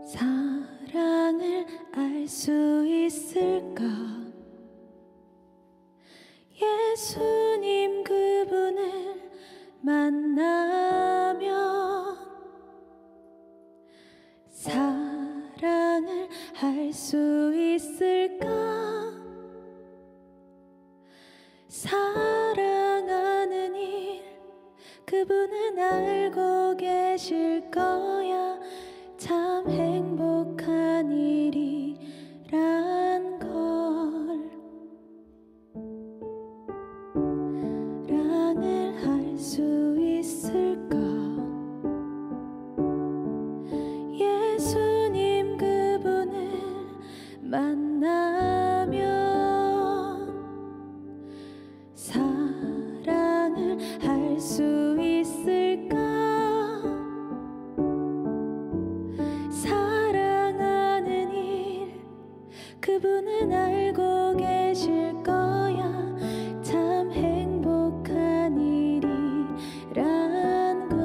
사랑을 알 수 있을까? 예수님 그분을 만나면 사랑을 할 수 있을까? 사랑하는 일 그분은 알고 계실 거야. 참 행복한 일이란 걸. 사랑을 할 수 있을까? 예수님 그분을 만나면 사랑을 할 수 있을까? 사랑하는 일 그분은 알고 계실 거야. 참 행복한 일이란 걸.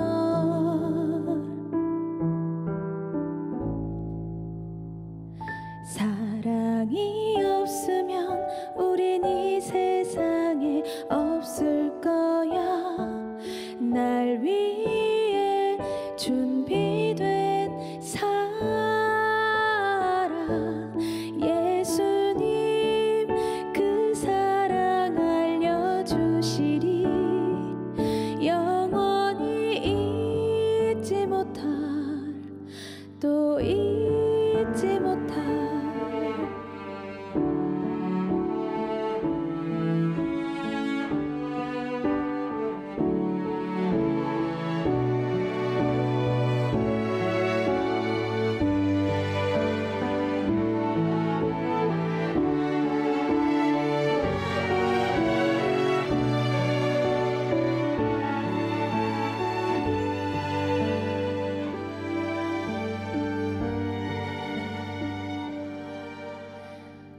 사랑이 없으면 우린 이 세상에 없을 거야. 날 위해 준비된 사랑 예수님 그 사랑 알려주시리. 영원히 잊지 못할 또 잊지 못할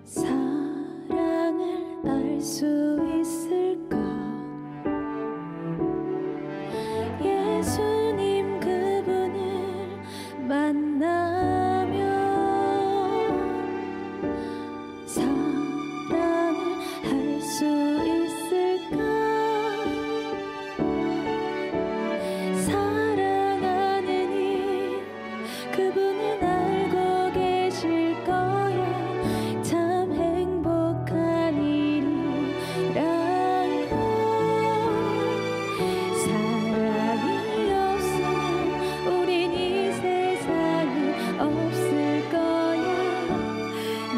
사랑을 알 수 있을까? 예수님 그분을 만나면 사랑을 할 수 있을까? 사랑하는 일 그분은 알고 계실 거야. 참 행복한 일이란 걸. 사랑이 없으면 우린 이 세상에 없을 거야.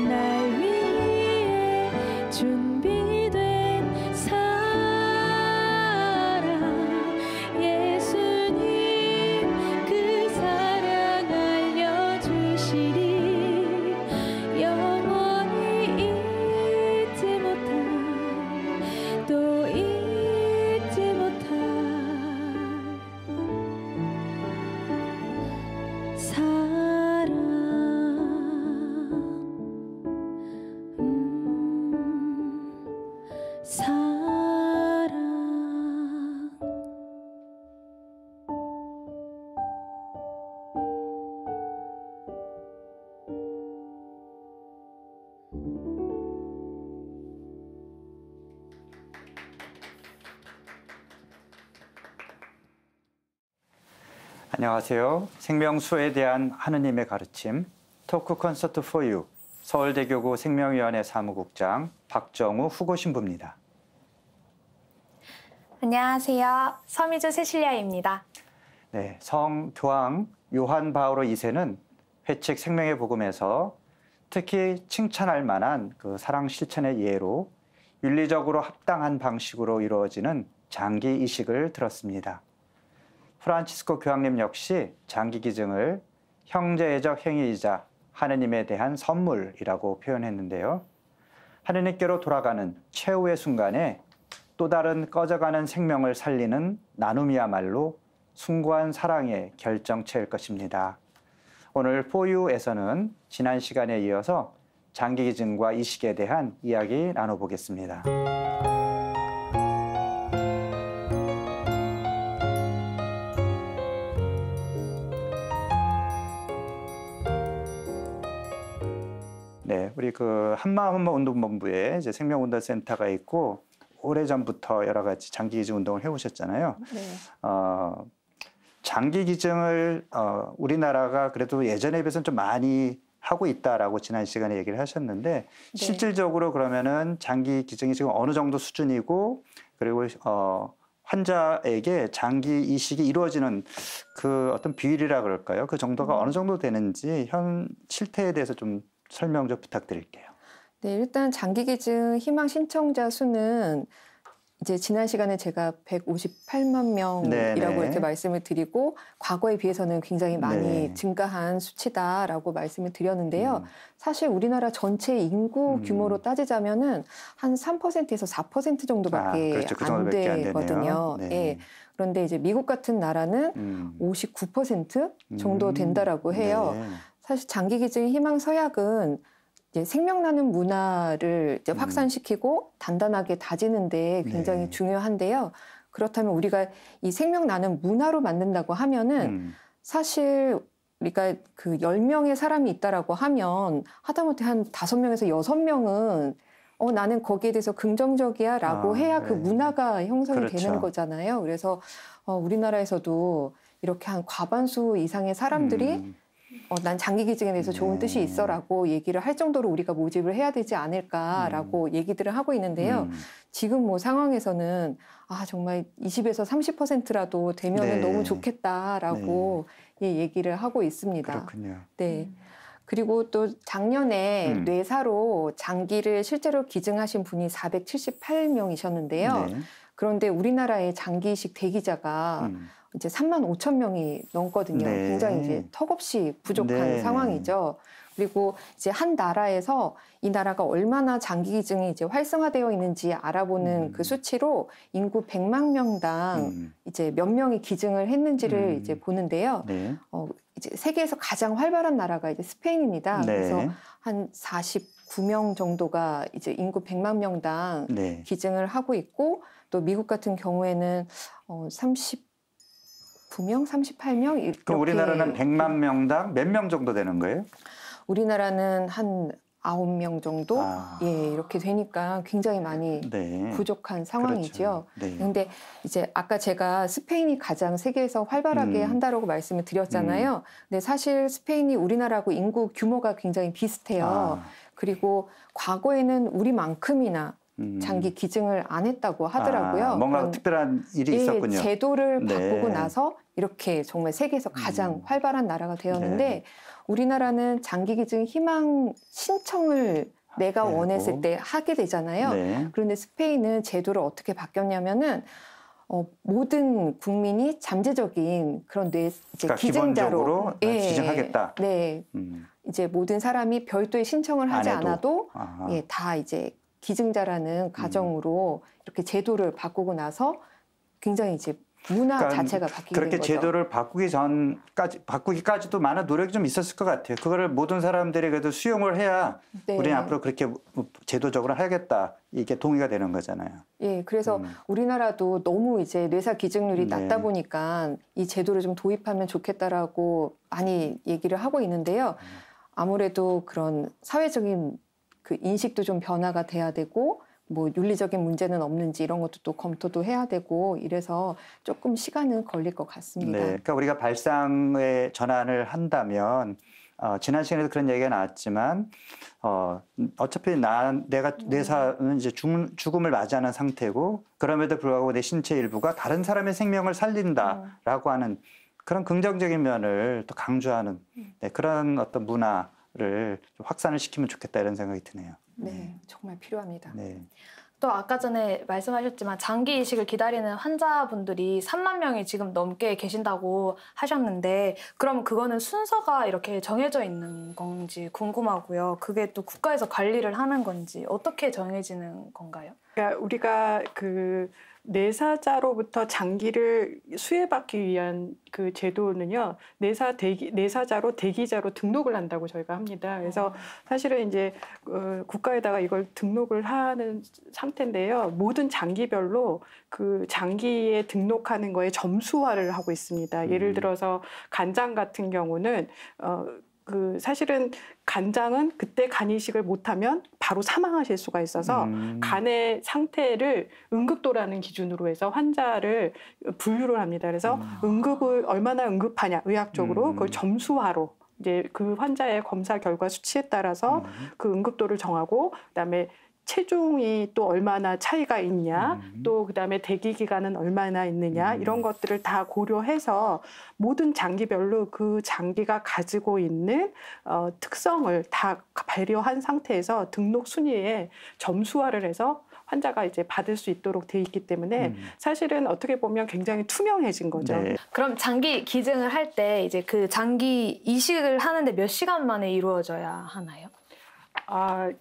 날 위해 준비된 사랑 예수님 그 사랑 알려주시리. 영원히 잊지 못할 또 잊지 못할 사랑. 사랑. 안녕하세요. 생명수에 대한 하느님의 가르침 토크 콘서트 for you 서울대교구 생명위원회 사무국장 박정우 후고신부입니다. 안녕하세요. 서미주 세실리아입니다. 네, 성교황 요한 바오로 2세는 회칙 생명의 복음에서 특히 칭찬할 만한 그 사랑 실천의 예로 윤리적으로 합당한 방식으로 이루어지는 장기 이식을 들었습니다. 프란치스코 교황님 역시 장기 기증을 형제애적 행위이자 하느님에 대한 선물이라고 표현했는데요. 하느님께로 돌아가는 최후의 순간에 또 다른 꺼져가는 생명을 살리는 나눔이야말로 숭고한 사랑의 결정체일 것입니다. 오늘 포유에서는 지난 시간에 이어서 장기 기증과 이식에 대한 이야기 나눠보겠습니다. 우리 그 한마음 운동본부에 이제 생명운동센터가 있고 오래전부터 여러 가지 장기기증 운동을 해오셨잖아요. 네. 장기기증을 우리나라가 그래도 예전에 비해서는 좀 많이 하고 있다라고 지난 시간에 얘기를 하셨는데 네. 실질적으로 그러면은 장기기증이 지금 어느 정도 수준이고 그리고 환자에게 장기 이식이 이루어지는 그 어떤 비율이라 그럴까요? 그 정도가 어느 정도 되는지 현 실태에 대해서 좀 설명 좀 부탁드릴게요. 네, 일단 장기기증 희망 신청자 수는 이제 지난 시간에 제가 158만 명이라고 네네. 이렇게 말씀을 드리고 과거에 비해서는 굉장히 많이 네. 증가한 수치다라고 말씀을 드렸는데요. 사실 우리나라 전체 인구 규모로 따지자면은 한 3%에서 4% 정도밖에 그렇죠. 그 안 정도밖에 안 되거든요. 되네요. 네. 예. 그런데 이제 미국 같은 나라는 59% 정도 된다라고 해요. 네. 사실 장기기증 희망 서약은 이제 생명나는 문화를 이제 확산시키고 단단하게 다지는데 굉장히 네. 중요한데요. 그렇다면 우리가 이 생명나는 문화로 만든다고 하면은 사실 우리가 그 10명의 사람이 있다라고 하면 하다못해 한 5명에서 6명은 나는 거기에 대해서 긍정적이야 라고 해야 그 네. 문화가 형성이 그렇죠. 되는 거잖아요. 그래서 우리나라에서도 이렇게 한 과반수 이상의 사람들이 난 장기기증에 대해서 좋은 뜻이 있어라고 얘기를 할 정도로 우리가 모집을 해야 되지 않을까라고 얘기들을 하고 있는데요. 지금 뭐 상황에서는 정말 20에서 30%라도 되면은 네. 너무 좋겠다라고 얘기를 하고 있습니다. 그렇군요. 네. 그리고 또 작년에 뇌사로 장기를 실제로 기증하신 분이 478명이셨는데요. 네. 그런데 우리나라의 장기이식 대기자가 이제 3만 5천 명이 넘거든요. 네. 굉장히 이제 턱없이 부족한 네. 상황이죠. 그리고 이제 한 나라에서 이 나라가 얼마나 장기기증이 이제 활성화되어 있는지 알아보는 그 수치로 인구 100만 명당 이제 몇 명이 기증을 했는지를 이제 보는데요. 네. 이제 세계에서 가장 활발한 나라가 이제 스페인입니다. 네. 그래서 한 49명 정도가 이제 인구 100만 명당 네. 기증을 하고 있고 또 미국 같은 경우에는 39명, 38명 이렇게. 그럼 우리나라는 100만 명당 몇 명 정도 되는 거예요? 우리나라는 한 9명 정도 이렇게 되니까 굉장히 많이 네. 부족한 상황이죠. 그렇죠. 네. 그런데 이제 아까 제가 스페인이 가장 세계에서 활발하게 한다라고 말씀을 드렸잖아요. 근데 사실 스페인이 우리나라하고 인구 규모가 굉장히 비슷해요. 그리고 과거에는 우리만큼이나 장기 기증을 안 했다고 하더라고요. 뭔가 특별한 일이 있었군요. 제도를 네. 바꾸고 나서 이렇게 정말 세계에서 가장 활발한 나라가 되었는데 네. 우리나라는 장기 기증 희망 신청을 내가 원했을 때 하게 되잖아요. 네. 그런데 스페인은 제도를 어떻게 바뀌었냐면은 모든 국민이 잠재적인 그런 이제 그러니까 기증자로 기본적으로 기증하겠다. 네, 이제 모든 사람이 별도의 신청을 하지 않아도 다 이제 기증자라는 가정으로 이렇게 제도를 바꾸고 나서 굉장히 이제 문화 자체가 바뀌게 된 그렇게 거죠. 제도를 바꾸기까지도 많은 노력이 좀 있었을 것 같아요. 그거를 모든 사람들이 그래도 수용을 해야 네. 우리는 앞으로 그렇게 제도적으로 하겠다 이게 동의가 되는 거잖아요. 예, 그래서 우리나라도 너무 이제 뇌사 기증률이 낮다 보니까 이 제도를 좀 도입하면 좋겠다라고 많이 얘기를 하고 있는데요. 아무래도 그런 사회적인 그 인식도 좀 변화가 돼야 되고 뭐 윤리적인 문제는 없는지 이런 것도 또 검토도 해야 되고 이래서 조금 시간은 걸릴 것 같습니다. 네, 그러니까 우리가 발상의 전환을 한다면 지난 시간에도 그런 얘기가 나왔지만 어차피 내가 뇌사는 이제 죽음을 맞이하는 상태고 그럼에도 불구하고 내 신체 일부가 다른 사람의 생명을 살린다라고 하는 그런 긍정적인 면을 또 강조하는 그런 어떤 문화를 좀 확산을 시키면 좋겠다 이런 생각이 드네요. 네, 정말 필요합니다. 네. 또 아까 전에 말씀하셨지만 장기 이식을 기다리는 환자분들이 3만 명이 지금 넘게 계신다고 하셨는데 그럼 그거는 순서가 이렇게 정해져 있는 건지 궁금하고요. 그게 또 국가에서 관리를 하는 건지 어떻게 정해지는 건가요? 그러니까 우리가 그 내사자로부터 장기를 수혜받기 위한 그 제도는요, 내사자로 대기자로 등록을 한다고 저희가 합니다. 그래서 사실은 이제 국가에다가 이걸 등록을 하는 상태인데요. 모든 장기별로 그 장기에 등록하는 거에 점수화를 하고 있습니다. 예를 들어서 간장 같은 경우는 사실은 간장은 그때 간 이식을 못하면 바로 사망하실 수가 있어서 간의 상태를 응급도라는 기준으로 해서 환자를 분류를 합니다. 그래서 응급을 얼마나 응급하냐 의학적으로 그걸 점수화로 이제 그 환자의 검사 결과 수치에 따라서 그 응급도를 정하고 그다음에 체중이 또 얼마나 차이가 있냐, 또 그다음에 대기 기간은 얼마나 있느냐 이런 것들을 다 고려해서 모든 장기별로 그 장기가 가지고 있는 특성을 다 배려한 상태에서 등록 순위에 점수화를 해서 환자가 이제 받을 수 있도록 돼 있기 때문에 사실은 어떻게 보면 굉장히 투명해진 거죠. 네. 그럼 장기 기증을 할 때 이제 그 장기 이식을 하는데 몇 시간 만에 이루어져야 하나요?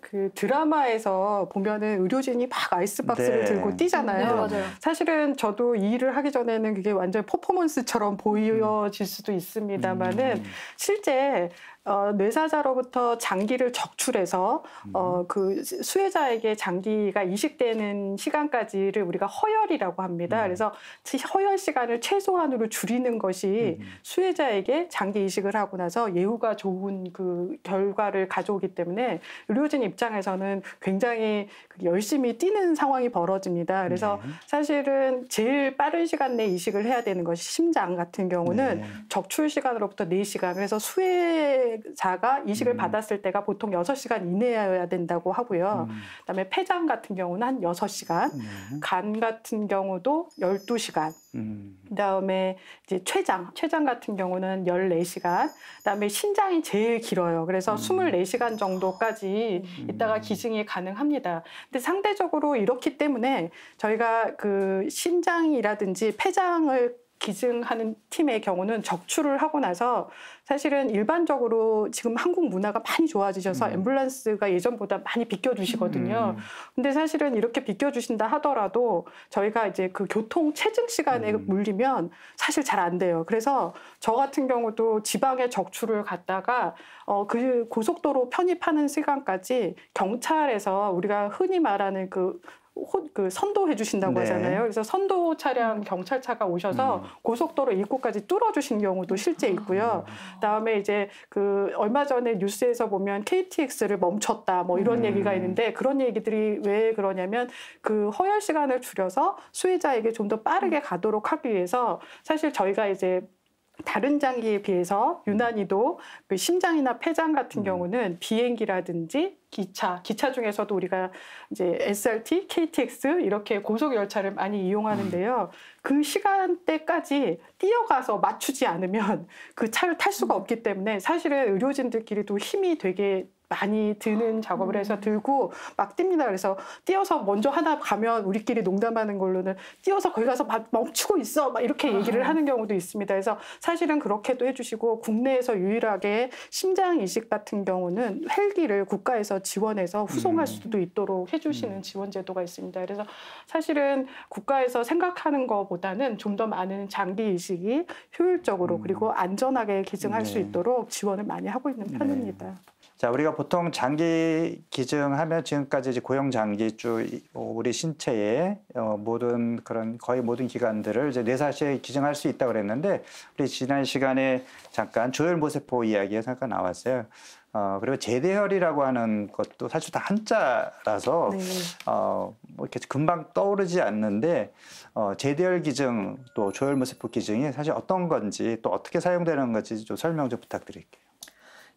그 드라마에서 보면은 의료진이 막 아이스박스를 네. 들고 뛰잖아요. 네, 맞아요. 사실은 저도 이 일을 하기 전에는 그게 완전 퍼포먼스처럼 보여질 수도 있습니다만은 실제 뇌사자로부터 장기를 적출해서 그 수혜자에게 장기가 이식되는 시간까지를 우리가 허혈이라고 합니다. 그래서 허혈 시간을 최소한으로 줄이는 것이 수혜자에게 장기 이식을 하고 나서 예후가 좋은 그 결과를 가져오기 때문에 의료진 입장에서는 굉장히 열심히 뛰는 상황이 벌어집니다. 그래서 사실은 제일 빠른 시간 내에 이식을 해야 되는 것이 심장 같은 경우는 적출 시간으로부터 4시간. 그래서 수혜자가 이식을 받았을 때가 보통 6시간 이내여야 된다고 하고요. 그다음에 폐장 같은 경우는 한 6시간, 간 같은 경우도 12시간. 그다음에 이제 췌장 같은 경우는 14시간. 그다음에 신장이 제일 길어요. 그래서 24시간 정도까지 있다가 기증이 가능합니다. 근데 상대적으로 이렇기 때문에 저희가 그 신장이라든지 폐장을 기증하는 팀의 경우는 적출을 하고 나서 사실은 일반적으로 지금 한국 문화가 많이 좋아지셔서 앰뷸런스가 예전보다 많이 비켜주시거든요. 근데 사실은 이렇게 비켜주신다 하더라도 저희가 이제 그 교통 체증 시간에 물리면 사실 잘 안 돼요. 그래서 저 같은 경우도 지방에 적출을 갔다가 그 고속도로 편입하는 시간까지 경찰에서 우리가 흔히 말하는 그 선도해 주신다고 하잖아요. 그래서 선도 차량 경찰차가 오셔서 고속도로 입구까지 뚫어주신 경우도 실제 있고요. 그다음에 이제 그 얼마 전에 뉴스에서 보면 KTX를 멈췄다 뭐 이런 얘기가 있는데 그런 얘기들이 왜 그러냐면 그 허혈 시간을 줄여서 수혜자에게 좀 더 빠르게 가도록 하기 위해서 사실 저희가 이제 다른 장기에 비해서 유난히도 그 심장이나 폐장 같은 경우는 비행기라든지 기차 중에서도 우리가 이제 SRT, KTX 이렇게 고속 열차를 많이 이용하는데요. 그 시간대까지 뛰어가서 맞추지 않으면 그 차를 탈 수가 없기 때문에 사실은 의료진들끼리도 힘이 되게 많이 드는 작업을 해서 들고 막 뜁니다. 그래서 뛰어서 먼저 하나 가면 우리끼리 농담하는 걸로는 뛰어서 거기 가서 막 멈추고 있어 막 이렇게 얘기를 하는 경우도 있습니다. 그래서 사실은 그렇게도 해주시고 국내에서 유일하게 심장 이식 같은 경우는 헬기를 국가에서 지원해서 후송할 수도 있도록 해주시는 지원 제도가 있습니다. 그래서 사실은 국가에서 생각하는 것보다는 좀 더 많은 장기 이식이 효율적으로 그리고 안전하게 기증할 수 있도록 지원을 많이 하고 있는 편입니다. 자, 우리가 보통 장기 기증하면 지금까지 이제 고형 장기 쭉 우리 신체의 모든 그런 거의 모든 기관들을 이제 뇌사시에 기증할 수 있다고 그랬는데 우리 지난 시간에 잠깐 조혈모세포 이야기가 잠깐 나왔어요. 그리고 제대혈이라고 하는 것도 사실 다 한자라서 뭐 이렇게 금방 떠오르지 않는데 제대혈 기증 또 조혈모세포 기증이 사실 어떤 건지 또 어떻게 사용되는 건지 좀 설명 좀 부탁드릴게요.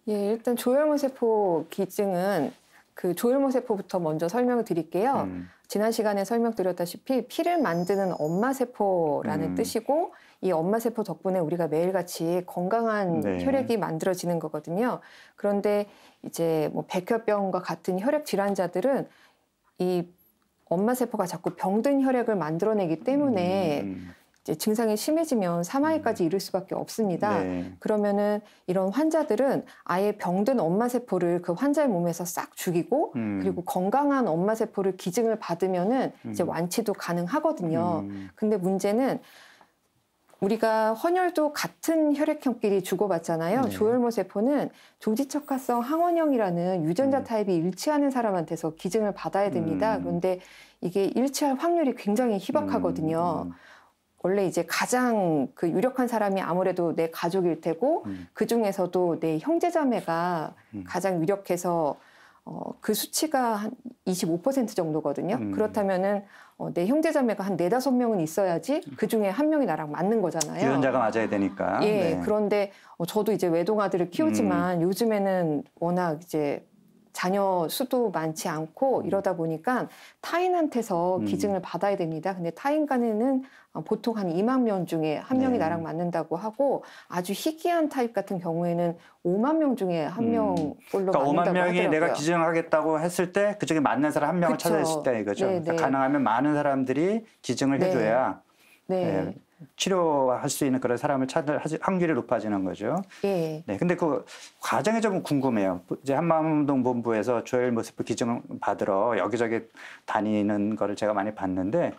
예, 일단 조혈모세포 기증은 그 조혈모세포부터 먼저 설명을 드릴게요. 지난 시간에 설명드렸다시피 피를 만드는 엄마세포라는 뜻이고 이 엄마세포 덕분에 우리가 매일같이 건강한 혈액이 만들어지는 거거든요. 그런데 이제 뭐 백혈병과 같은 혈액 질환자들은 이 엄마세포가 자꾸 병든 혈액을 만들어내기 때문에 이제 증상이 심해지면 사망에까지 이를 수밖에 없습니다. 그러면은 이런 환자들은 아예 병든 엄마세포를 그 환자의 몸에서 싹 죽이고 그리고 건강한 엄마세포를 기증을 받으면은 이제 완치도 가능하거든요. 근데 문제는 우리가 헌혈도 같은 혈액형끼리 주고받잖아요. 조혈모세포는 조직척화성 항원형이라는 유전자 타입이 일치하는 사람한테서 기증을 받아야 됩니다. 그런데 이게 일치할 확률이 굉장히 희박하거든요. 원래 이제 가장 그 유력한 사람이 아무래도 내 가족일 테고 그 중에서도 내 형제자매가 가장 유력해서 그 수치가 한 25% 정도거든요. 그렇다면은 내 형제자매가 한 4, 5명은 있어야지 그 중에 한 명이 나랑 맞는 거잖아요. 유전자가 맞아야 되니까. 예. 네. 그런데 저도 이제 외동아들을 키우지만 요즘에는 워낙 이제 자녀 수도 많지 않고 이러다 보니까 타인한테서 기증을 받아야 됩니다. 근데 타인 간에는 보통 한 2만 명 중에 한 명이 네. 나랑 맞는다고 하고 아주 희귀한 타입 같은 경우에는 5만 명 중에 한 명꼴로 그러니까 5만 맞는다고 명이 하더라고요. 내가 기증하겠다고 했을 때 그중에 맞는 사람 한 명을 그쵸. 찾아야 있다 이거죠. 네, 그러니까 네. 가능하면 많은 사람들이 기증을 네. 해줘야 네. 예, 치료할 수 있는 그런 사람을 찾을 확률이 높아지는 거죠. 예. 네, 근데 그 과정이 좀 궁금해요. 이제 한마음운동 본부에서 조엘 모세프 기증 받으러 여기저기 다니는 거를 제가 많이 봤는데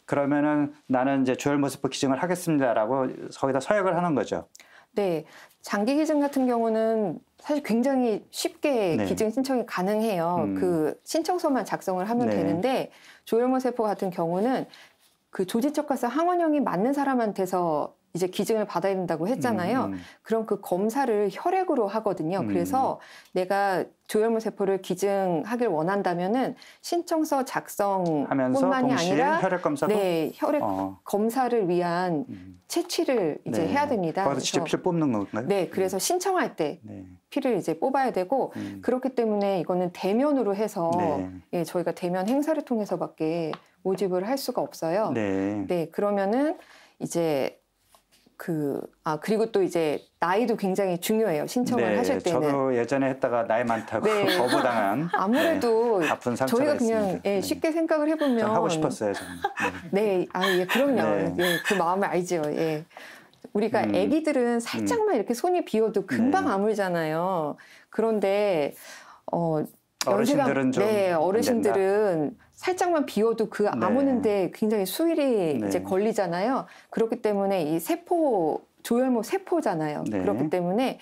그러면은 나는 이제 조엘 모세프 기증을 하겠습니다라고 거기다 서약을 하는 거죠. 네. 장기 기증 같은 경우는 사실 굉장히 쉽게 네. 기증 신청이 가능해요. 그 신청서만 작성을 하면 네. 되는데 조혈모 세포 같은 경우는 그 조직적가스 항원형이 맞는 사람한테서 이제 기증을 받아야 된다고 했잖아요. 그럼 그 검사를 혈액으로 하거든요. 그래서 내가 조혈모 세포를 기증하길 원한다면은 신청서 하면서 작성뿐만이 동시에 아니라 혈액 검사도 네, 혈액 검사를 위한 채취를 이제 네. 해야 됩니다. 거기서 직접 피 뽑는 건가요? 네, 그래서 신청할 때 네. 피를 이제 뽑아야 되고 그렇기 때문에 이거는 대면으로 해서 네. 예, 저희가 대면 행사를 통해서밖에 모집을 할 수가 없어요. 네. 네, 그러면은 이제 그리고 또 이제 나이도 굉장히 중요해요. 신청을 네, 하실 때는. 저도 예전에 했다가 나이 많다고 네. 거부당한 아무래도 네, 아픈 상처가 저희가 그냥 있습니다. 예, 네. 쉽게 생각을 해보면 전 하고 싶었어요. 저는. 네, 예, 그럼요. 네. 예, 그 마음을 알죠. 예. 우리가 아기들은 살짝만 이렇게 손이 비어도 금방 네. 아물잖아요. 그런데 어르신들은 좀 네, 안 어르신들은 살짝만 비워도 그 네. 아무는데 굉장히 수일이 네. 이제 걸리잖아요. 그렇기 때문에 이 세포 조혈모 세포잖아요. 네. 그렇기 때문에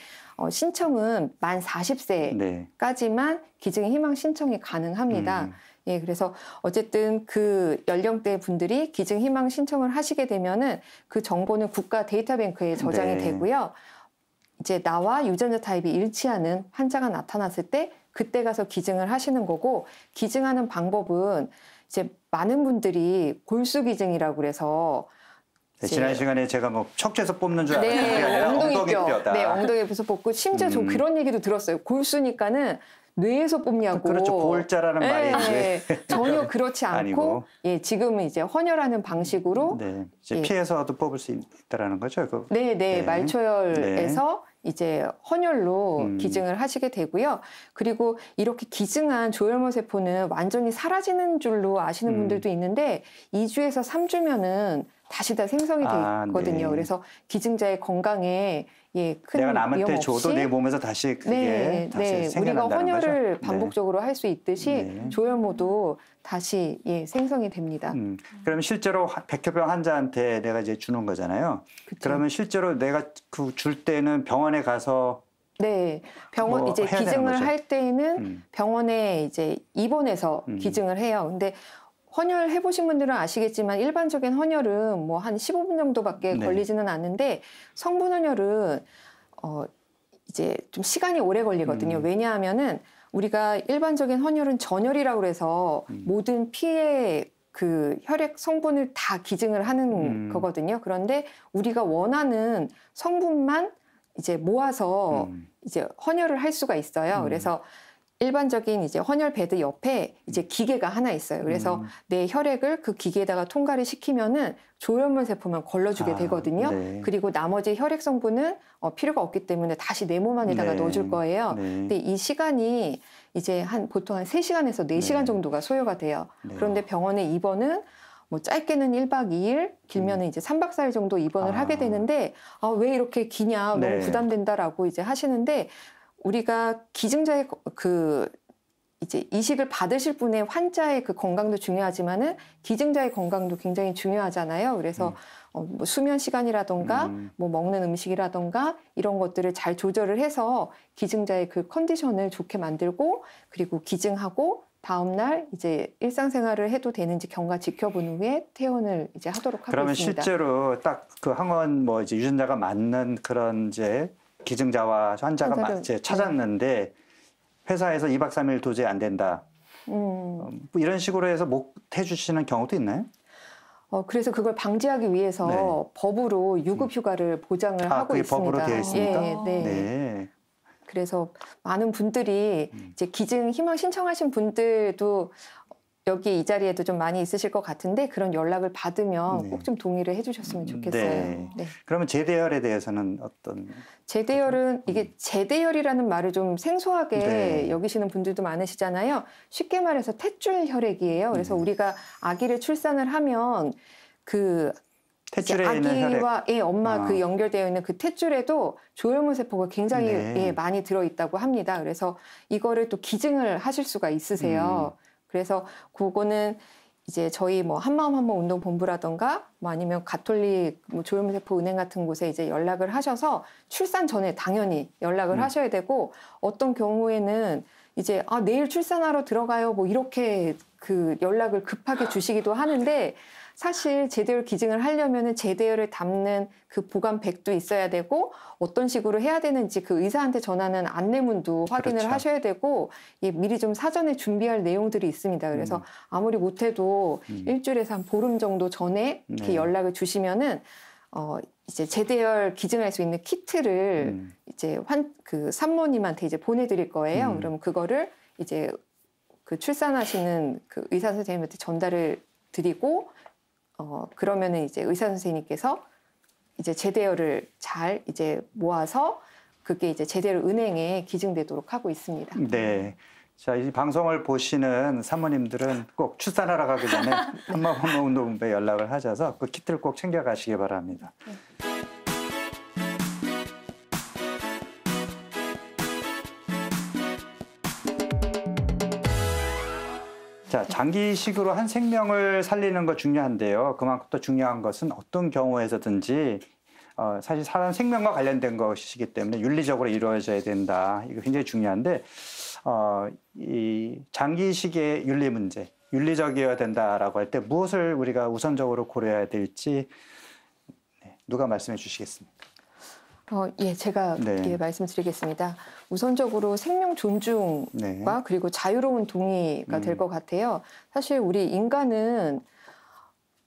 신청은 만 40세까지만 네. 기증의 희망 신청이 가능합니다. 예, 그래서 어쨌든 그 연령대 분들이 기증 희망 신청을 하시게 되면은 그 정보는 국가 데이터뱅크에 저장이 네. 되고요. 이제 나와 유전자 타입이 일치하는 환자가 나타났을 때 그때 가서 기증을 하시는 거고 기증하는 방법은 이제 많은 분들이 골수 기증이라고 그래서 네, 지난 시간에 제가 뭐 척추에서 뽑는 줄 알았는데 그게 네, 아니라 엉덩이뼈. 엉덩이뼈다. 네, 엉덩이에서 뽑고 심지어 저 그런 얘기도 들었어요. 골수니까는 뇌에서 뽑냐고. 그렇죠. 골자라는 네, 말이 네. 전혀 그렇지 않고 아니고. 예, 지금은 이제 헌혈하는 방식으로 네, 이제 예. 피해서도 뽑을 수 있다라는 거죠. 네, 네. 말초혈에서 이제 헌혈로 기증을 하시게 되고요. 그리고 이렇게 기증한 조혈모 세포는 완전히 사라지는 줄로 아시는 분들도 있는데 2주에서 3주면은 다시 다 생성이 되거든요. 네. 그래서 기증자의 건강에 큰 내가 남을 위험 때 없이 줘도 내 몸에서 다시 그게 다시 우리가 생겨난다는 헌혈을 거죠. 반복적으로 할 수 있듯이 네. 조혈모도 다시 생성이 됩니다. 그럼 실제로 백혈병 환자한테 내가 이제 주는 거잖아요. 그쵸? 그러면 실제로 내가 그 줄 때는 병원에 가서 네, 병원 뭐 이제 해야 되는 기증을 거죠? 할 때는 병원에 이제 입원해서 기증을 해요. 근데 헌혈 해보신 분들은 아시겠지만 일반적인 헌혈은 뭐 한 15분 정도밖에 네. 걸리지는 않는데 성분 헌혈은 이제 좀 시간이 오래 걸리거든요. 왜냐하면은 우리가 일반적인 헌혈은 전혈이라고 해서 모든 피의 그 혈액 성분을 다 기증을 하는 거거든요. 그런데 우리가 원하는 성분만 이제 모아서 이제 헌혈을 할 수가 있어요. 그래서 일반적인 이제 헌혈 베드 옆에 이제 기계가 하나 있어요. 그래서 내 혈액을 그 기계에다가 통과를 시키면은 조혈모 세포만 걸러주게 되거든요. 네. 그리고 나머지 혈액 성분은 필요가 없기 때문에 다시 내 몸 안에다가 네. 넣어줄 거예요. 네. 근데 이 시간이 이제 보통 한 3시간에서 4시간 네. 정도가 소요가 돼요. 네. 그런데 병원에 입원은 뭐 짧게는 1박 2일, 길면은 이제 3박 4일 정도 입원을 하게 되는데 왜 이렇게 기냐, 네. 너무 부담된다라고 이제 하시는데 우리가 기증자의 이제 이식을 받으실 분의 환자의 그 건강도 중요하지만은 기증자의 건강도 굉장히 중요하잖아요. 그래서 뭐 수면 시간이라던가 뭐 먹는 음식이라던가 이런 것들을 잘 조절을 해서 기증자의 그 컨디션을 좋게 만들고 그리고 기증하고 다음 날 이제 일상생활을 해도 되는지 경과 지켜본 후에 퇴원을 이제 하도록 하고 그러면 있습니다. 실제로 딱 그 항원 뭐 이제 유전자가 맞는 그런 이제 기증자와 환자가 이제 찾았는데 회사에서 2박 3일 도저히 안 된다. 뭐 이런 식으로 해서 못 해주시는 경우도 있나요? 그래서 그걸 방지하기 위해서 네. 법으로 유급휴가를 보장을 하고 그게 있습니다. 법으로 되어 있습니까? 네, 네. 네. 그래서 많은 분들이 이제 기증 희망 신청하신 분들도 여기 이 자리에도 좀 많이 있으실 것 같은데 그런 연락을 받으면 네. 꼭 좀 동의를 해주셨으면 좋겠어요. 네. 네. 그러면 재대열에 대해서는 어떤? 재대열은 이게 재대열이라는 말을 좀 생소하게 네. 여기시는 분들도 많으시잖아요. 쉽게 말해서 탯줄 혈액이에요. 그래서 우리가 아기를 출산을 하면 그 탯줄에 있는 혈액. 아기와 엄마 그 연결되어 있는 그 탯줄에도 조혈모 세포가 굉장히 네. 많이 들어 있다고 합니다. 그래서 이거를 또 기증을 하실 수가 있으세요. 그래서 그거는 이제 저희 뭐 한마음 한마음 운동본부라던가 뭐 아니면 가톨릭 뭐 조혈모 세포 은행 같은 곳에 이제 연락을 하셔서 출산 전에 당연히 연락을 하셔야 되고 어떤 경우에는 이제 내일 출산하러 들어가요 뭐 이렇게 그 연락을 급하게 주시기도 하는데 사실 제대열 기증을 하려면은 제대열을 담는 그 보관백도 있어야 되고 어떤 식으로 해야 되는지 그 의사한테 전하는 안내문도 확인을 그렇죠. 하셔야 되고 미리 좀 사전에 준비할 내용들이 있습니다. 그래서 아무리 못해도 일주일에서 한 보름 정도 전에 이렇게 네. 연락을 주시면은 이제 제대열 기증할 수 있는 키트를 이제 그 산모님한테 이제 보내드릴 거예요. 그럼 그거를 이제 그 출산하시는 그 의사 선생님한테 전달을 드리고 그러면은 이제 의사 선생님께서 이제 제대열을 잘 이제 모아서 그게 이제 제대로 은행에 기증되도록 하고 있습니다. 네. 자, 이 방송을 보시는 사모님들은 꼭 출산하러 가기 전에 한마음 운동본부에 연락을 하셔서 그 키트를 꼭 챙겨가시기 바랍니다. 자, 장기이식으로 한 생명을 살리는 거 중요한데요. 그만큼 또 중요한 것은 어떤 경우에서든지 사실 사람 생명과 관련된 것이기 때문에 윤리적으로 이루어져야 된다. 이거 굉장히 중요한데 이 장기이식의 윤리 문제, 윤리적이어야 된다라고 할 때 무엇을 우리가 우선적으로 고려해야 될지 누가 말씀해 주시겠습니까? 제가 네. 말씀드리겠습니다. 우선적으로 생명 존중과 네. 그리고 자유로운 동의가 될 것 같아요. 사실 우리 인간은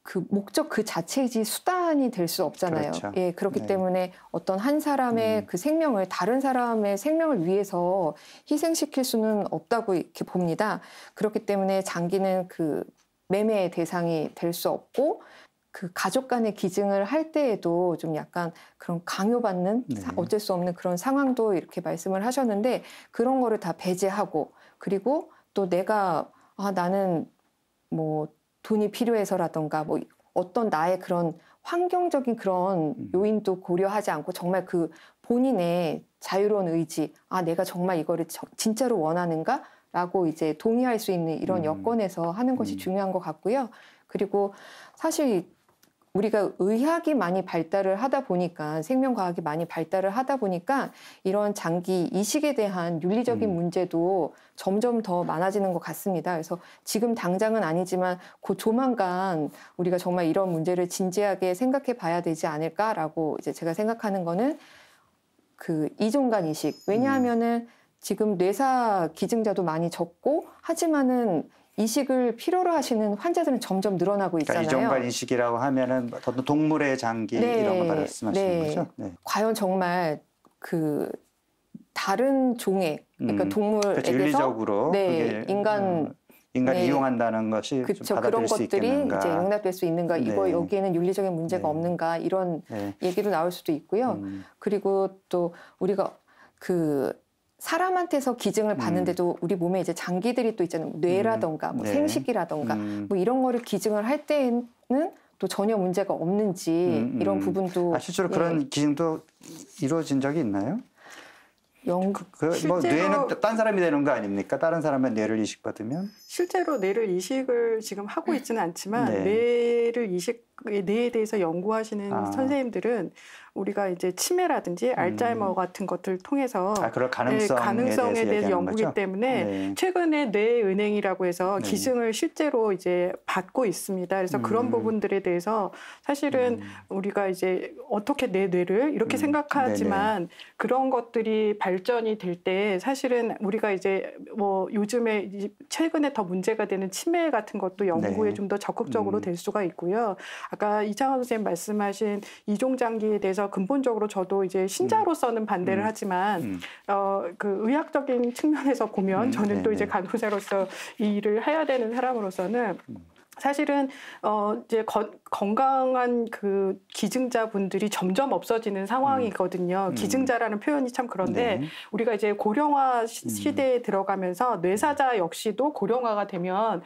그 목적 그 자체이지 수단이 될 수 없잖아요. 그렇죠. 그렇기 네. 때문에 어떤 한 사람의 그 생명을 다른 사람의 생명을 위해서 희생시킬 수는 없다고 이렇게 봅니다. 그렇기 때문에 장기는 그 매매의 대상이 될 수 없고 그 가족 간의 기증을 할 때에도 좀 약간 그런 강요받는 네. 어쩔 수 없는 그런 상황도 이렇게 말씀을 하셨는데 그런 거를 다 배제하고 그리고 또 내가 나는 뭐 돈이 필요해서라던가 뭐 어떤 나의 그런 환경적인 그런 요인도 고려하지 않고 정말 그 본인의 자유로운 의지 내가 정말 이거를 진짜로 원하는가? 라고 이제 동의할 수 있는 이런 여건에서 하는 것이 중요한 것 같고요. 그리고 사실 우리가 의학이 많이 발달을 하다 보니까 생명과학이 많이 발달을 하다 보니까 이런 장기 이식에 대한 윤리적인 문제도 점점 더 많아지는 것 같습니다. 그래서 지금 당장은 아니지만 곧 조만간 우리가 정말 이런 문제를 진지하게 생각해 봐야 되지 않을까라고 이제 제가 생각하는 거는 그 이종간 이식. 왜냐하면은 지금 뇌사 기증자도 많이 적고 하지만은 이식을 필요로 하시는 환자들은 점점 늘어나고 있잖아요. 그러니까 이종간 이식이라고 하면은 어떤 동물의 장기 이런 거 말씀하시는 거죠? 네. 과연 정말 그 다른 종의 그러니까 동물에게서 윤리적으로 그게 인간이 이용한다는 것이 좀 받아들일 그런 수 것들이 있겠는가? 이제 용납될 수 있는가? 이거 여기에는 윤리적인 문제가 없는가? 이런 얘기도 나올 수도 있고요. 그리고 또 우리가 그 사람한테서 기증을 받는데도 우리 몸에 이제 장기들이 또 있잖아요. 뇌라던가 뭐 생식이라던가 뭐 이런 거를 기증을 할 때는 또 전혀 문제가 없는지 이런 부분도 실제로 그런 기증도 이루어진 적이 있나요? 뭐 뇌는 딴 사람이 되는 거 아닙니까? 다른 사람의 뇌를 이식받으면? 실제로 뇌를 이식을 지금 하고 있지는 않지만 뇌를 이식 뇌에 대해서 연구하시는 선생님들은 우리가 이제 치매라든지 알츠하이머 같은 것들을 통해서 그럴 가능성에 대해서 연구이기 거죠? 때문에 네. 최근에 뇌은행이라고 해서 네. 기증을 실제로 이제 받고 있습니다. 그래서 그런 부분들에 대해서 사실은 우리가 이제 어떻게 내 뇌를 이렇게 생각하지만 네네. 그런 것들이 발전이 될 때 사실은 우리가 이제 뭐 요즘에 최근에 더 문제가 되는 치매 같은 것도 연구에 네. 좀 더 적극적으로 될 수가 있고요. 아까 이창원 선생님 말씀하신 이종장기에 대해서 근본적으로 저도 이제 신자로서는 반대를 하지만 그 의학적인 측면에서 보면 저는 또 이제 간호사로서 이 일을 해야 되는 사람으로서는 사실은 이제 건강한 그 기증자분들이 점점 없어지는 상황이거든요. 기증자라는 표현이 참 그런데 네. 우리가 이제 고령화 시대에 들어가면서 뇌사자 역시도 고령화가 되면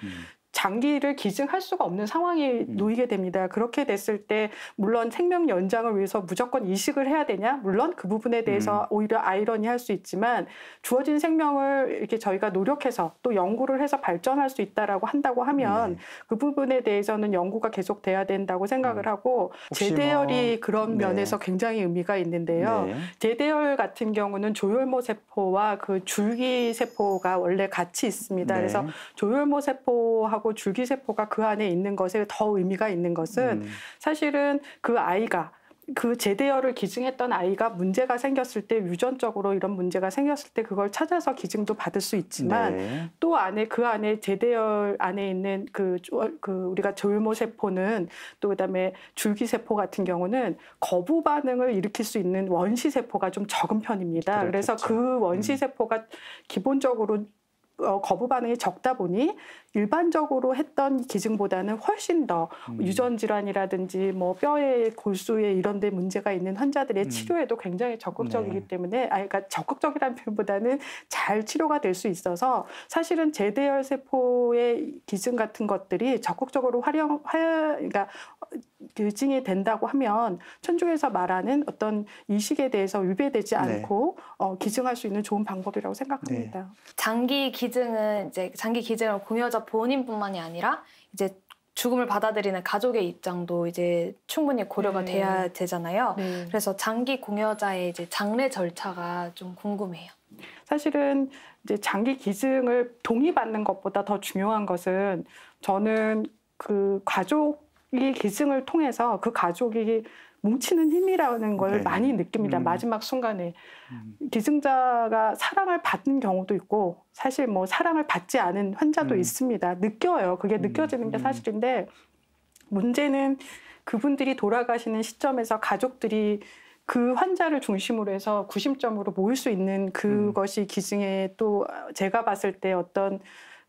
장기를 기증할 수가 없는 상황이 놓이게 됩니다. 그렇게 됐을 때 물론 생명 연장을 위해서 무조건 이식을 해야 되냐? 물론 그 부분에 대해서 오히려 아이러니할 수 있지만 주어진 생명을 이렇게 저희가 노력해서 또 연구를 해서 발전할 수 있다라고 한다고 하면 그 부분에 대해서는 연구가 계속돼야 된다고 생각을 하고 제대열이 그런 면에서 굉장히 의미가 있는데요. 네. 제대열 같은 경우는 조혈모 세포와 그 줄기 세포가 원래 같이 있습니다. 네. 그래서 조혈모 세포하고 줄기세포가 그 안에 있는 것에 더 의미가 있는 것은 사실은 그 아이가 그 제대열을 기증했던 아이가 문제가 생겼을 때 유전적으로 이런 문제가 생겼을 때 그걸 찾아서 기증도 받을 수 있지만 네. 또 그 안에 제대열 안에 있는 그 우리가 조혈모 세포는 또 그다음에 줄기세포 같은 경우는 거부 반응을 일으킬 수 있는 원시 세포가 좀 적은 편입니다. 그렇겠죠. 그래서 그 원시 세포가 기본적으로 거부 반응이 적다 보니 일반적으로 했던 기증보다는 훨씬 더 유전 질환이라든지 뭐 뼈에 골수에 이런 데 문제가 있는 환자들의 치료에도 굉장히 적극적이기 때문에 그러니까 적극적이라는 표현보다는 잘 치료가 될 수 있어서 사실은 제대열 세포의 기증 같은 것들이 적극적으로 그러니까 기증이 된다고 하면 천주교에서 말하는 어떤 이식에 대해서 위배되지 않고 기증할 수 있는 좋은 방법이라고 생각합니다. 장기 기증은 이제 장기 기증을 공여자 본인뿐만이 아니라 이제 죽음을 받아들이는 가족의 입장도 이제 충분히 고려가 돼야 되잖아요. 그래서 장기 공여자의 이제 장례 절차가 좀 궁금해요. 사실은 이제 장기 기증을 동의받는 것보다 더 중요한 것은 저는 그 가족이 기증을 통해서 그 가족이 뭉치는 힘이라는 걸 많이 느낍니다. 마지막 순간에. 기증자가 사랑을 받는 경우도 있고 사실 뭐 사랑을 받지 않은 환자도 있습니다. 느껴요. 그게 느껴지는 게 사실인데 문제는 그분들이 돌아가시는 시점에서 가족들이 그 환자를 중심으로 해서 구심점으로 모일 수 있는 그것이 기증에 또 제가 봤을 때 어떤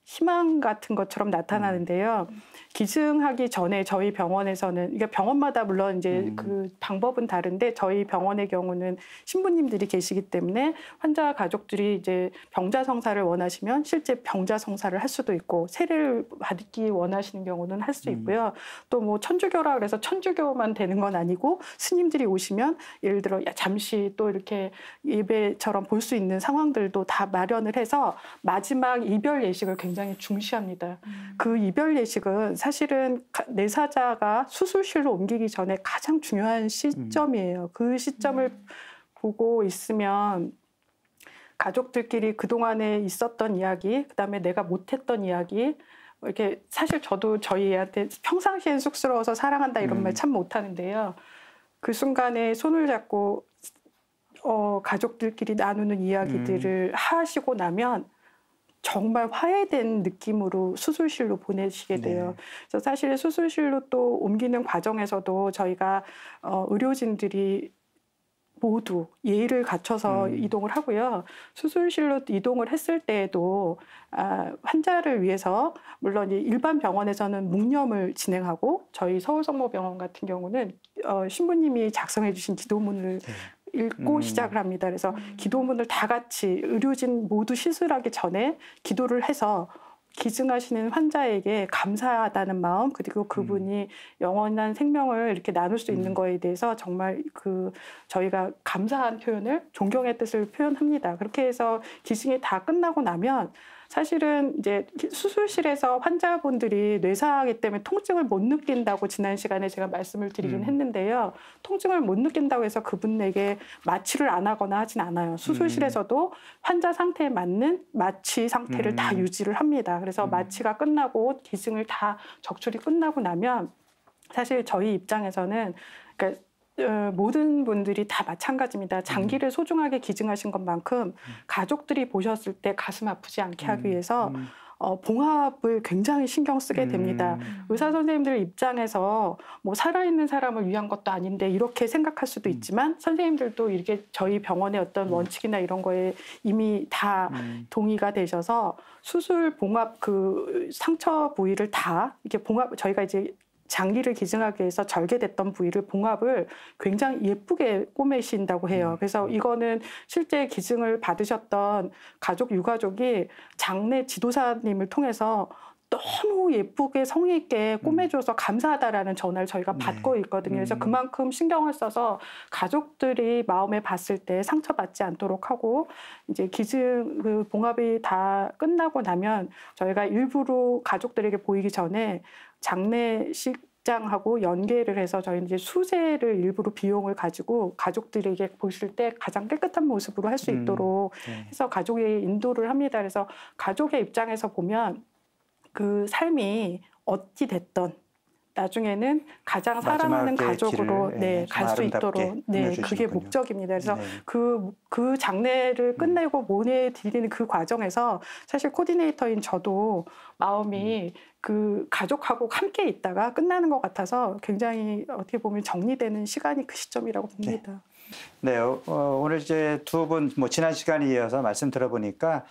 희망 같은 것처럼 나타나는데요. 기증하기 전에 저희 병원에서는 이게 병원마다 물론 이제 그 방법은 다른데 저희 병원의 경우는 신부님들이 계시기 때문에 환자 가족들이 이제 병자 성사를 원하시면 실제 병자 성사를 할 수도 있고 세례를 받기 원하시는 경우는 할 수 있고요. 또 뭐 천주교라 그래서 천주교만 되는 건 아니고 스님들이 오시면 예를 들어 잠시 또 이렇게 예배처럼 볼 수 있는 상황들도 다 마련을 해서 마지막 이별 예식을 굉장히 중시합니다. 그 이별 예식은 사실은 내사자가 수술실로 옮기기 전에 가장 중요한 시점이에요. 그 시점을 보고 있으면 가족들끼리 그동안에 있었던 이야기, 그다음에 내가 못했던 이야기, 이렇게 사실 저도 저희 애한테 평상시엔 쑥스러워서 사랑한다 이런 말 참 못하는데요. 그 순간에 손을 잡고 가족들끼리 나누는 이야기들을 하시고 나면 정말 화해된 느낌으로 수술실로 보내시게 돼요. 그래서 사실 수술실로 또 옮기는 과정에서도 저희가 의료진들이 모두 예의를 갖춰서 이동을 하고요. 수술실로 이동을 했을 때에도 환자를 위해서 물론 일반 병원에서는 묵념을 진행하고 저희 서울성모병원 같은 경우는 신부님이 작성해 주신 기도문을 읽고 시작을 합니다. 그래서 기도문을 다 같이 의료진 모두 시술하기 전에 기도를 해서 기증하시는 환자에게 감사하다는 마음 그리고 그분이 영원한 생명을 이렇게 나눌 수 있는 거에 대해서 정말 저희가 감사한 표현을 존경의 뜻을 표현합니다. 그렇게 해서 기증이 다 끝나고 나면 사실은 이제 수술실에서 환자분들이 뇌사하기 때문에 통증을 못 느낀다고 지난 시간에 제가 말씀을 드리긴 했는데요. 통증을 못 느낀다고 해서 그분에게 마취를 안 하거나 하진 않아요. 수술실에서도 환자 상태에 맞는 마취 상태를 다 유지를 합니다. 그래서 마취가 끝나고 기증을 다 적출이 끝나고 나면 사실 저희 입장에서는 그러니까 모든 분들이 다 마찬가지입니다. 장기를 소중하게 기증하신 것만큼 가족들이 보셨을 때 가슴 아프지 않게 하기 위해서 봉합을 굉장히 신경 쓰게 됩니다. 의사 선생님들 입장에서 뭐 살아있는 사람을 위한 것도 아닌데 이렇게 생각할 수도 있지만 선생님들도 이렇게 저희 병원의 어떤 원칙이나 이런 거에 이미 다 동의가 되셔서 수술 봉합 그 상처 부위를 다 이렇게 봉합 저희가 이제 장기를 기증하기 위해서 절개됐던 부위를 봉합을 굉장히 예쁘게 꼬매신다고 해요. 그래서 이거는 실제 기증을 받으셨던 가족, 유가족이 장례 지도사님을 통해서 너무 예쁘게 성의 있게 꼬매줘서 감사하다라는 전화를 저희가 받고 있거든요. 그래서 그만큼 신경을 써서 가족들이 마음에 봤을 때 상처받지 않도록 하고 이제 기증 그 봉합이 다 끝나고 나면 저희가 일부러 가족들에게 보이기 전에 장례식장하고 연계를 해서 저희는 이제 수세를 일부러 비용을 가지고 가족들에게 보실 때 가장 깨끗한 모습으로 할 수 있도록 해서 가족에 인도를 합니다. 그래서 가족의 입장에서 보면 그 삶이 어찌 됐던 나중에는 가장 사랑하는 가족으로 갈 수 있도록 그게 목적입니다. 그래서 그 장례를 끝내고 보내드리는 그 과정에서 사실 코디네이터인 저도 마음이 그 가족하고 함께 있다가 끝나는 것 같아서 굉장히 어떻게 보면 정리되는 시간이 그 시점이라고 봅니다. 네, 오늘 이제 두 분 뭐 지난 시간에 이어서 말씀 들어보니까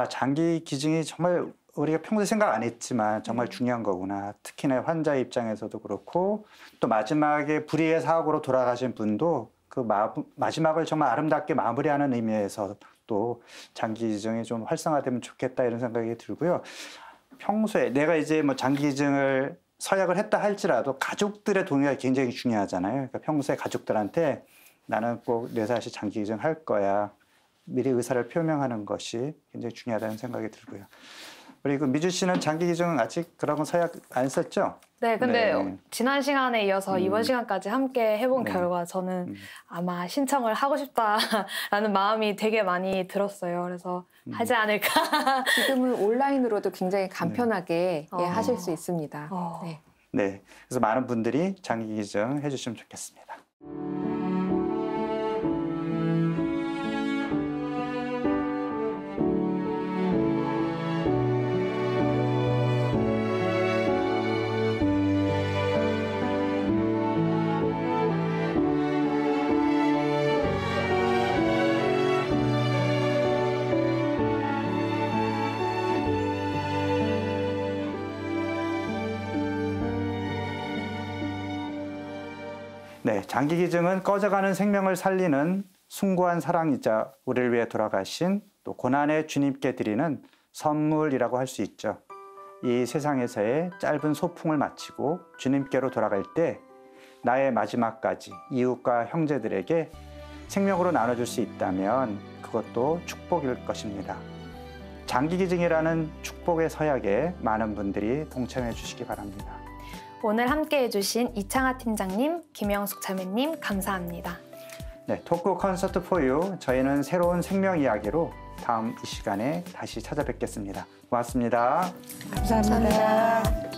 장기 기증이 정말 우리가 평소에 생각 안 했지만 정말 중요한 거구나. 특히나 환자 입장에서도 그렇고 또 마지막에 불의의 사고로 돌아가신 분도 그 마지막을 정말 아름답게 마무리하는 의미에서 또 장기 기증이 좀 활성화되면 좋겠다 이런 생각이 들고요. 평소에 내가 이제 뭐 장기 기증을 서약을 했다 할지라도 가족들의 동의가 굉장히 중요하잖아요. 그러니까 평소에 가족들한테 나는 꼭 뇌사 시 장기 기증 할 거야. 미리 의사를 표명하는 것이 굉장히 중요하다는 생각이 들고요. 그리고 미주 씨는 장기 기증 아직 그런 건 서약 안 썼죠? 네, 근데 지난 시간에 이어서 이번 시간까지 함께 해본 결과 저는 아마 신청을 하고 싶다라는 마음이 되게 많이 들었어요. 그래서 하지 않을까. 지금은 온라인으로도 굉장히 간편하게 하실 수 있습니다. 네, 그래서 많은 분들이 장기 기증 해주시면 좋겠습니다. 네, 장기 기증은 꺼져가는 생명을 살리는 숭고한 사랑이자 우리를 위해 돌아가신 또 고난의 주님께 드리는 선물이라고 할 수 있죠. 이 세상에서의 짧은 소풍을 마치고 주님께로 돌아갈 때 나의 마지막까지 이웃과 형제들에게 생명으로 나눠줄 수 있다면 그것도 축복일 것입니다. 장기 기증이라는 축복의 서약에 많은 분들이 동참해 주시기 바랍니다. 오늘 함께 해주신 이창하 팀장님, 김영숙 자매님 감사합니다. 네, 토크 콘서트 포유 저희는 새로운 생명 이야기로 다음 이 시간에 다시 찾아뵙겠습니다. 고맙습니다. 감사합니다.